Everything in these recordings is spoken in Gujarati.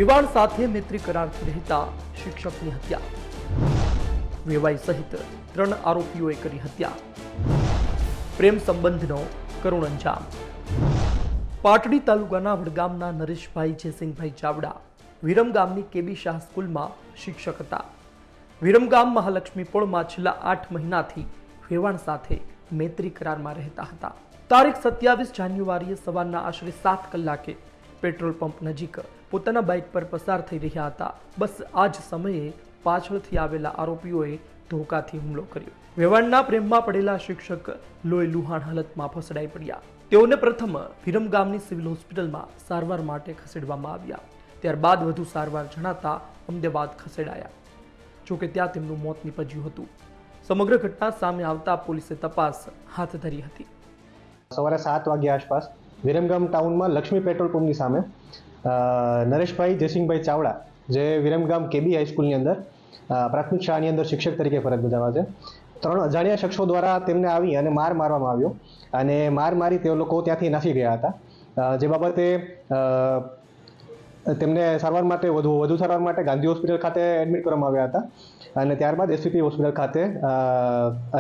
વેવાણ સાથે મૈત્રી કરારથી રહેતા શિક્ષકની હત્યા। વેવાઈ સહિત 3 આરોપીઓએ કરી હત્યા। પ્રેમ સંબંધનો કરુણ અંજામ। પાટડી તાલુકાના વડગામના નરેશભાઈ જયસિંહભાઈ ચાવડા વિરમગામની કેબી શાહ સ્કૂલમાં શિક્ષક હતા। વિરમગામ મહાલક્ષ્મી પોળમાં છેલ્લા 8 મહિનાથી વેવાણ સાથે મૈત્રી કરારમાં રહેતા હતા। તારીખ 27 જાન્યુઆરીએ સવારના આશરે 7 કલાકે પેટ્રોલ પંપ નજીક પોતાના બાઇક પર પસાર થઈ રહ્યા હતા। બસ આ જ સમયે પાછળથી આવેલા આરોપીઓએ ધોકાથી હુમલો કર્યો। વેવાણના પ્રેમમાં પડેલા શિક્ષક લોહી લુહાણ હાલતમાં ફસડાઈ પડ્યા। તેઓને પ્રથમ વિરમગામની સિવિલ હોસ્પિટલમાં સારવાર માટે ખસેડવામાં આવ્યા। ત્યારબાદ વધુ સારવાર જણાતા અમદાવાદ ખસેડાયા। જોકે ત્યાં તેમનું મોત નીપજ્યું હતું। સમગ્ર ઘટના સામે આવતા પોલીસે તપાસ હાથ ધરી હતી। સવારે 7 વાગ્યા આસપાસ વિરમગામ ટાઉનમાં લક્ષ્મી પેટ્રોલ પંપની સામે નરેશભાઈ જયસિંહભાઈ ચાવડા જે વિરમગામ કેબી હાઈસ્કૂલની અંદર પ્રાથમિક શાળાની અંદર શિક્ષક તરીકે ફરજ બજાવે છે, 3 અજાણ્યા શખ્સો દ્વારા તેમને આવી અને માર મારવામાં આવ્યો અને માર મારી તે લોકો ત્યાંથી નાસી ગયા હતા। જે બાબતે તેમને સારવાર માટે વધુ સારવાર માટે ગાંધી હોસ્પિટલ ખાતે એડમિટ કરવામાં આવ્યા હતા અને ત્યારબાદ એસવીપી હોસ્પિટલ ખાતે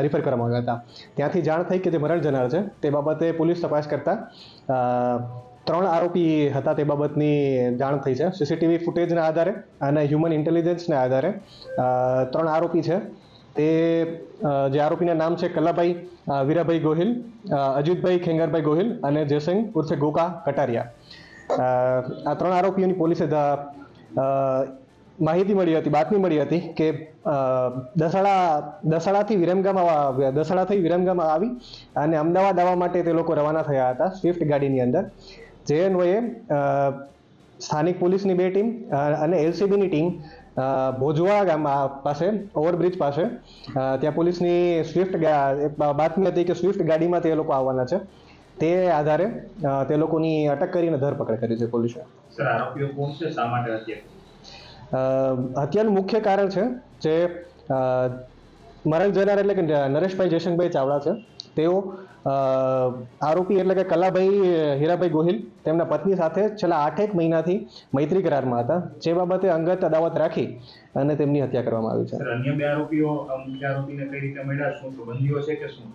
રિફર કરવામાં આવ્યા હતા। ત્યાંથી જાણ થઈ કે જે મરણ જનાર છે તે બાબતે પોલીસ તપાસ કરતા 3 આરોપી હતા તે બાબતની જાણ થઈ છે। સીસીટીવી ફૂટેજના આધારે અને હ્યુમન ઇન્ટેલિજન્સના આધારે 3 આરોપી છે તે જે આરોપીના નામ છે કલાભાઈ વીરાભાઈ ગોહિલ, અજીતભાઈ ખેંગારભાઈ ગોહિલ અને જયસિંહ ઉર્ફે ગોકા કટારિયા। આ 3 આરોપીઓની પોલીસે માહિતી મળી હતી, બાતમી મળી હતી કે દસાડાથી વિરમગામ આવી અને અમદાવાદ આવવા માટે તે લોકો રવાના થયા હતા સ્વિફ્ટ ગાડીની અંદર। જે અન્વયે સ્થાનિક પોલીસની 2 ટીમ અને એલસીબીની ટીમ ભોજવા ગામ પાસે ઓવરબ્રિજ પાસે ત્યાં પોલીસની બાતમી હતી કે સ્વિફ્ટ ગાડીમાં તે લોકો આવવાના છે। તે આધારે તે લોકોની અટક કરીને ધરપકડ કરી છે પોલીસે। સર, આરોપીઓ કોણ છે, શા માટે હત્યા? હત્યાનું મુખ્ય કારણ છે જે મરણ જનાર એટલે કે નરેશભાઈ જયસિંહભાઈ ચાવડા છે। તેઓ આરોપી એટલે કે કલાભાઈ હીરાભાઈ ગોહિલ તેમના પત્ની સાથે છેલ્લા 8 મહિનાથી મૈત્રી કરારમાં હતા, જે બાબતે અંગત અદાવત રાખી અને તેમની હત્યા કરવામાં આવી છે। અન્ય 2 આરોપીઓ મુખ્ય આરોપીને કઈ રીતે મળ્યા, શું સંબંધીઓ છે કે શું?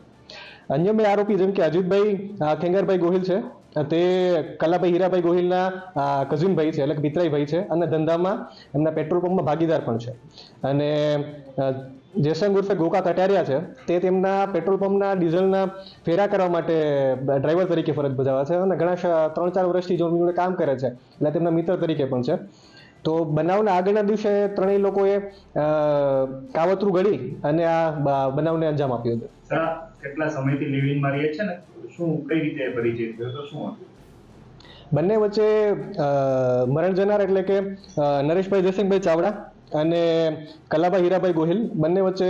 અન્ય 2 આરોપી જેમ કે અજીતભાઈ ખેંગારભાઈ ગોહિલ છે, તે કલાભાઈ હીરાભાઈ ગોહિલના કઝિન ભાઈ છે એટલે કે પિતરાઈ ભાઈ છે અને ધંધામાં એમના પેટ્રોલ પંપમાં ભાગીદાર પણ છે। અને જયસિંહ ઉર્ફે ગોકા કટારિયા છે તે તેમના પેટ્રોલ પંપના ડીઝલના ફેરા કરવા માટે ડ્રાઈવર તરીકે ફરજ બજાવે છે અને ઘણા 3-4 વર્ષથી જોડે કામ કરે છે એટલે તેમના મિત્ર તરીકે પણ છે। તો બનાવના આગળના દિવસે 3 લોકોએ કાવતરું ઘડી અને આ બનાવને અંજામ આપ્યો હતો। સર, કેટલા સમયથી લિવિંગમાં રહે છે ને શું કઈ રીતે પરિચય થયો તો શું હતું? બંને વચ્ચે મરણ જનાર એટલે કે નરેશભાઈ જયસિંહભાઈ ચાવડા અને કલાભાઈ હીરાભાઈ ગોહિલ બંને વચ્ચે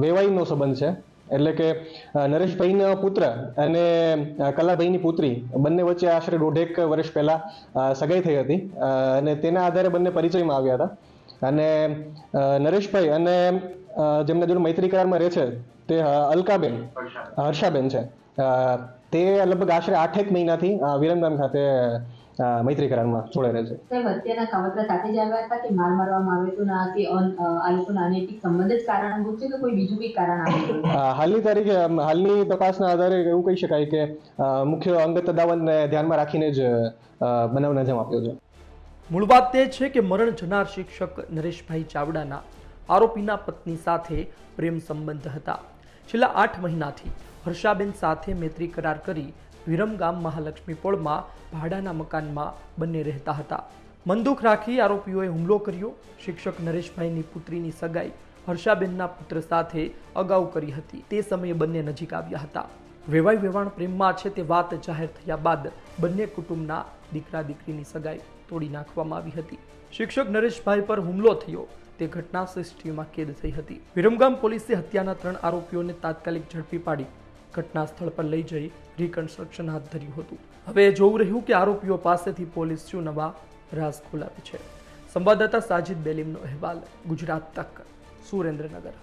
વેવાઈનો સંબંધ છે। એટલે કે નરેશભાઈનો પુત્ર અને કલાભાઈની પુત્રી બંને વચ્ચે આશરે 1.5 વર્ષ પહેલા સગાઈ થઈ હતી અને તેના આધારે બંને પરિચયમાં આવ્યા હતા। અને નરેશભાઈ અને જેમના જોડે મૈત્રી કરારમાં રહે છે તે અલકાબેન હર્ષાબેન છે, તે લગભગ આશરે 8 મહિનાથી વિરમગામ ખાતે મૈત્રી કરારમાં જોડે રહે છે। સાહેબ, હત્યાના કાવતરા સાથે જ આવ્યા હતા કે માર મારવામાં આવ્યો તો ના કે આ લોકોના અનૈતિક સંબંધ જ કારણભૂત છે કે કોઈ બીજું કંઈ કારણ આવ્યું? હાલની તપાસના આધારે એવું કહી શકાય કે મુખ્ય અંગત અદાવતને ધ્યાનમાં રાખીને જ બનાવને અંજામ આપ્યો છે। મૂળ વાત તે છે કે મરણ જનાર શિક્ષક નરેશભાઈ ચાવડાના આરોપીના પત્ની સાથે પ્રેમ સંબંધ હતા। છેલ્લા 8 મહિનાથી હર્ષાબેન સાથે મૈત્રી કરાર કરી વિરમગામ મહાલક્ષ્મી પોળમાં ભાડાના મકાનમાં બંને રહેતા હતા। મનદુખ રાખી આરોપીઓએ હુમલો કર્યો। શિક્ષક નરેશભાઈની પુત્રીની સગાઈ હર્ષાબેનના પુત્ર સાથે અગાઉ કરી હતી। તે સમયે બંને નજીક આવ્યા હતા। વેવાઈ વેવાણ પ્રેમમાં છે તે વાત જાહેર થયા બાદ બંને કુટુંબના દીકરા દીકરીની સગાઈ તોડી નાખવામાં આવી હતી। શિક્ષક નરેશભાઈ પર હુમલો થયો તે ઘટના સીસીટીવીમાં કેદ થઈ હતી। વિરમગામ પોલીસે હત્યાના 3 આરોપીઓને તાત્કાલિક ઝડપી પાડી ઘટના સ્થળ પર લઈ જઈ રિકન્સ્ટ્રક્શન હાથ ધર્યું હતું। હવે જોવું રહ્યું કે આરોપીઓ પાસેથી પોલીસ શું નવા રાઝ ખોલાવે છે। સંવાદદાતા સાજિદ બેલીમનો અહેવાલ, ગુજરાત તક, સુરેન્દ્રનગર।